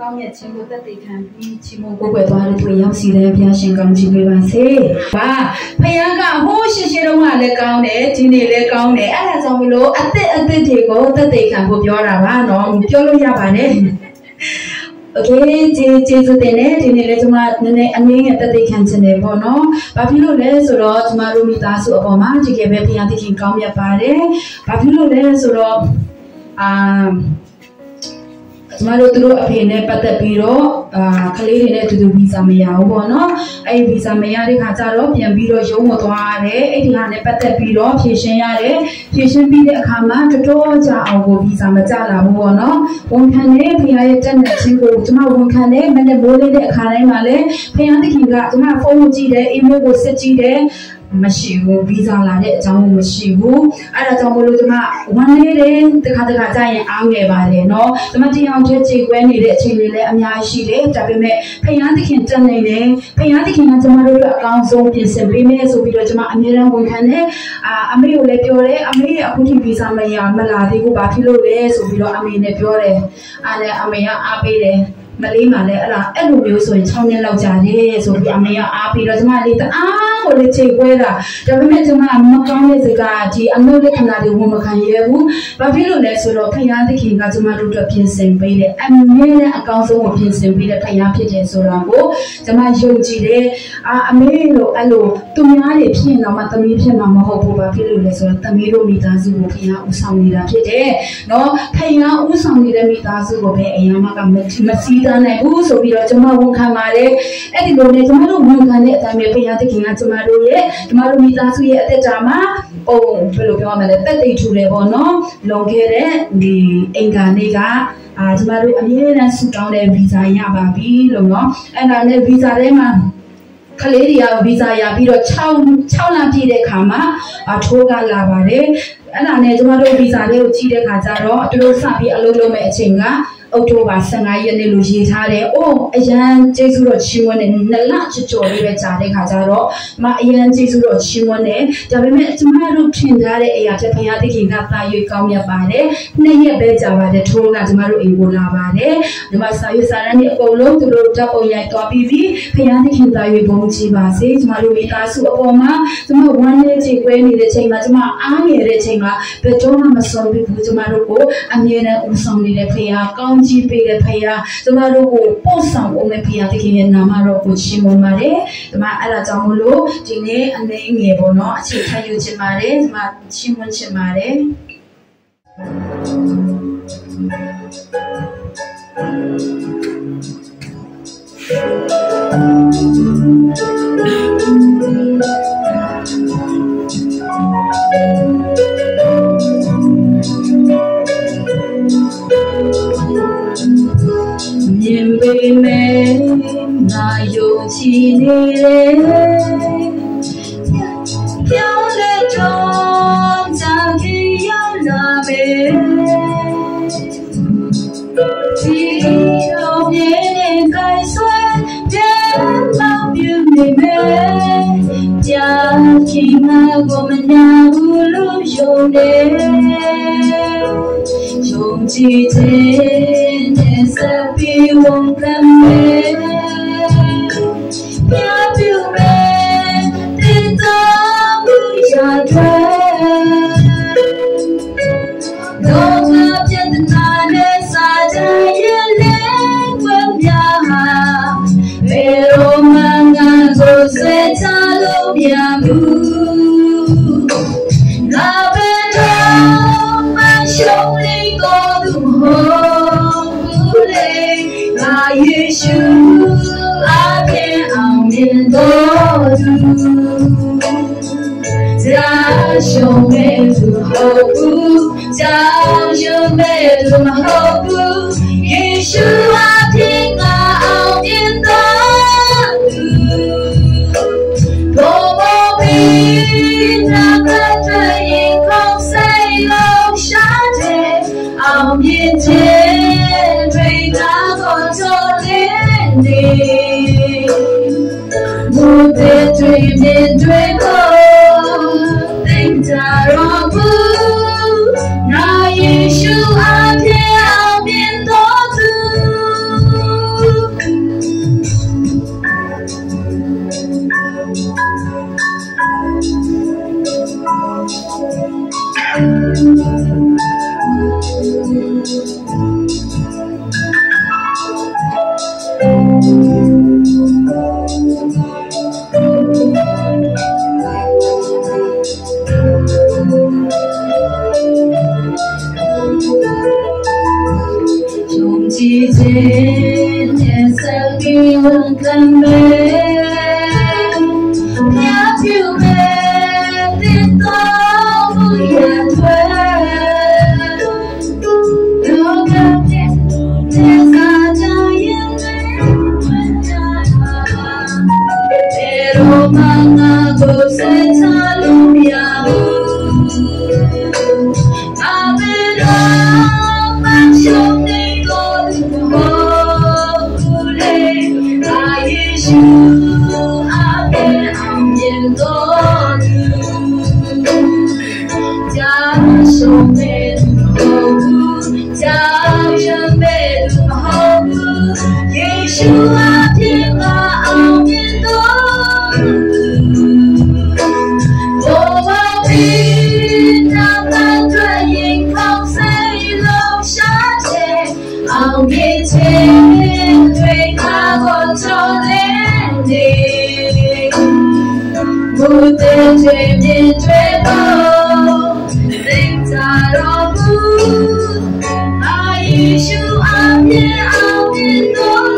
ကောင်းမြတ်ခြင်းကိုသက်သေခံပြီးချီးမွမ်းကိုးကွယ်သွားတဲ့သူရောက်စီတဲ့ဘုရားရှင်ကောင်းချီးပေးပါစေ။ဘာဖခင်ကဟိုးရှင်းရှင်းတော့ကလည်းကောင်းတယ်ဒီနေ့လည်းကောင်းတယ်အဲ့ဒါကြောင့်မလို့အသက်တွေကိုသက်သေခံဖို့ပြောတာပါနော်ပြောလို့ရပါတယ်။ Okay ကျေးဇူးတင်တယ်ဒီနေ့လည်းကျွန်မနည်းနည်းအငင်းငယ်သက်သေခံခြင်းတယ်ပေါ့နော်။ဘာဖြစ်လို့လဲဆိုတော့ကျွန်မတို့မိသားစုအပေါ်မှာတကယ်ပဲဘုရားသခင်ကောင်းမြတ်ပါတယ်။ဘာဖြစ်လို့လဲဆိုတော့ကျွန်တော်တို့အဖေနဲ့ပတ်သက်ပြီးတော့ကလေးတွေနဲ့အတူတူဗီဇာမရဘူးပေါ့နော်အဲ့ဒီဗီဇာမရတဲ့ခါကျတော့ပြန်ပြီးတော့ရုံးမသွားရတယ်အဲ့ဒီဟာနဲ့ပတ်သက်ပြီးတော့ဖြည့်ရှင်းရတယ်ဖြည့်ရှင်းပြီးတဲ့အခါမှာတော်ကြာအောင်ကိုဗီဇာမကျလာဘူးပေါ့နော်ဝန်ခံတဲ့ဖခင်ရဲ့တက်တဲ့ချင်းကိုကျွန်တော်ဝန်ခံတဲ့မနေ့မိုးလေးတဲ့အခါတိုင်းမှာလည်းဖခင်သခင်ကကျွန်တော်ဖုန်းကိုကြည့်တယ်အီးမေးလ်ကိုဆက်ကြည့်တယ်မရှိဘူးဗီဇာလာတဲ့အကြောင်းမရှိဘူးအဲ့ဒါကြောင့်မလို့ကျွန်မဝမ်းလေးတယ်တခါကြာရင်အားငယ်ပါတယ်เนาะကျွန်မတရားထဲခြေကွဲနေတဲ့အချိန်တွေလည်းအများကြီးရှိတယ်ဒါပေမဲ့ဖခင်သခင်တက်နေတယ်ဖခင်သခင်ကကျွန်မတို့အတွက်အကောင်းဆုံးပြင်ဆင်ပေးမယ်ဆိုပြီးတော့ကျွန်မအမြဲတမ်းဝန်ခံတယ်အမေကိုလည်းပြောတယ်အမေအခုထိဗီဇာမလာသေးဘူးဘာဖြစ်လို့လဲဆိုပြီးတော့အမေနဲ့ပြောတယ်အဲ့ဒါအမေကအားပေးတယ်မလေးမှလည်းအဲ့လိုမျိုးဆိုရင်6နှစ်လောက်ကြာတယ်ဆိုပြီးအမေကအားပြီးတော့ကျွန်မလေးတအားကိုလေချိန်ခွဲတာဒါပေမဲ့ကျွန်မမကောင်းတဲ့စကားဒီအနုလက္ခဏာတွေဝန်မခံရဘူးဘာဖြစ်လို့လဲဆိုတော့ဖခင်သခင်ကကျွန်မတို့အတွက်ပြင်ဆင်ပေးတယ်အမြဲတမ်းအကောင်းဆုံးကိုပြင်ဆင်ပေးတဲ့ဖခင်ဖြစ်တယ်ဆိုတာကိုကျွန်မယုံကြည်တယ်အမေလို့အဲ့လိုသူများတွေဖြစ်ရင်တော့မှသမီးဖြစ်မှာမဟုတ်ဘူးဘာဖြစ်လို့လဲဆိုတော့သမီးတို့မိသားစုကိုဖခင်ဦးဆောင်နေတာဖြစ်တယ်နော်ဖခင်ဦးဆောင်နေတဲ့မိသားစုကိုပဲအရင်ကမစီးတန်းနိုင်ဘူးဆိုပြီးတော့ကျွန်မဝန်ခံပါတယ်အဲ့ဒီလိုနဲ့ကျွန်မတို့ဝန်ခံတဲ့အတိုင်းပဲဘုရားသခင်ကကျွန်မတို့မိသားစုရဲ့အသက်တာမှာဘယ်လိုပြောရမလဲတက်သိထူတယ်ပေါ့နော်လွန်ခဲ့တဲ့ဒီအင်္ဂါနေ့ကကျွန်မတို့အမြဲတမ်းဆူတောင်းတဲ့ဗီဇာရပါပြီလို့နော်အဲ့ဒါနဲ့ဗီဇာထဲမှာကလေးတွေကဗီဇာရပြီးတော့6လပြည့်တဲ့ခါမှာထိုးကလာပါတယ်အဲ့ဒါနဲ့ကျွန်မတို့ဗီဇာလေးကိုကြည့်တဲ့ခါကျတော့သူတို့စပြီးအလုပ်လုပ်မဲ့အချိန်ကအောက်တိုဘာ15ရက်နေ့လို့ရေးထားတယ်။အိုးအရန်ကျေးဇူးတော်ချီးမွမ်းတယ်2လကျော်လေးပဲကြာတဲ့ခါကျတော့အရန်ကျေးဇူးတော်ချီးမွမ်းတယ်။ဒါပေမဲ့ကျမတို့ထင်ထားတဲ့အရာတစ်ဖရားသခင်ကသာရွေးကောင်းမြတ်ပါတယ်။2ရက်ပဲကြာပါတယ်ထိုးကကျမတို့အိမ်ကိုလာပါတယ်။ဒီမှာစာရွက်စာတမ်းတွေအကုန်လုံးသူတို့ဓာတ်ပုံရိုက်သွားပြီးပြီ။ဖရားသခင်သာရွေးဘုန်းကြီးပါစေ။ကျမတို့မိသားစုအပေါ်မှာကျမဝမ်းလေးချိန်ခွဲနေတဲ့ချိန်မှာကျမအားငယ်တဲ့ချိန်မှာဘယ်တော့မှမဆုံးဘူးကျမတို့ကိုအမြဲတမ်းဦးဆောင်နေတဲ့ဖရားကောင်းကြီးပေးတဲ့ဖခင်ကျွန်တော်တို့ကိုပို့ဆောင်အောင်မဲ့ဖခင်သခင်ရဲ့နာမတော်ကိုချီးမွမ်းပါတယ်ဒီမှာအဲ့ဒါကြောင့်မလို့ဒီနေ့အနေငယ်ပေါ့နော်အခြေခံယူချင်ပါတယ်ဒီမှာချီးမွမ်းချင်ပါတယ်မြင်ပေမဲ့ငါယုံကြည်နေတယ်ပြောင်းလဲတော့ကြာကြီးရောက်လာမယ်ဒီလိုပြင်းနေကြိုက်ဆွဲပြန်မောင်ပြနေမယ်ကြာကြီးငါကိုမနာဘူးလို့ယုံတယ်ယုံကြည်ခြင်းဆက်ပြီးဝန်ခံမယ်ပြပြမယ်တင်တော်မူရတယ်တော့ပြတ်တဲ့စာကြရဲ့လေးပွင့်ပြဟာဘယ်တော့မှငါကိုဆွဲချလို့မရဘူးငါဘယ်တော့မှရှုံးနေတော့သူမဟုတ်ယေရှုအပြင်အောင်မြင်တော်သူကြာရှုံးမဲ့သူဟုတ်ဘူးကြာရှုံးမဲ့သူမဟုတ်ဘူးယေရှုအပြင်ကအောင်မြင်တော်သူဘောဘောဘီနာမတဲ့ရင်ခေါင်းဆိုင်လို့ရှာတဲ့အောင်မြင်ခြင်းတွေကတော့မိုးတဲ့တွေမြင်တွေကိုသိကြတော့ဘူးငါယေရှုအပြင်အောင်မြင်တော်သူ တော်မှငါကိုစိတ်ချလို့မရငါဘယ်တော့မှရှုံးနေတော့မဟုတ်ဘူးလေငါယေရှုအပြည့်အောင်မြင်တော်သူကြာရှုံးနေတော့ကြာရှုံးနေတော့ယေရှုအပြည့်ငါအောင်မြင်တော်ဘောဘီနာမတွေ့ရင်ကောင်းစိတ်လုံးရှာတဲ့အောင်မြင်ခြင်းတွေကကိုချောတဲ့နေဘုဒ္ဓတွေမြင်တွေ့ဖို့သိကြတော့ဘူးအာယေရှုအပြည့်အောင်မြင်တော်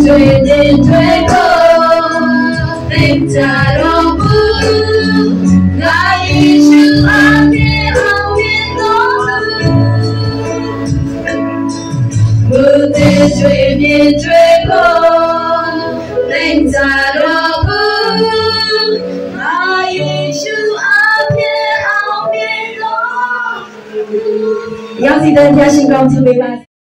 တွေ့နေတွေ့ကိုသိကြတော့ဘူးငါယေရှုအပြည့်အောင်မြင်တော်ဘုဒ္ဓတွေ့နေတွေ့ကိုသိကြတော့ဘူးငါယေရှုအပြည့်အောင်မြင်တော်ရောက်စီတဲ့ဘုရားရှင်ကောင်းချီးပေးပါ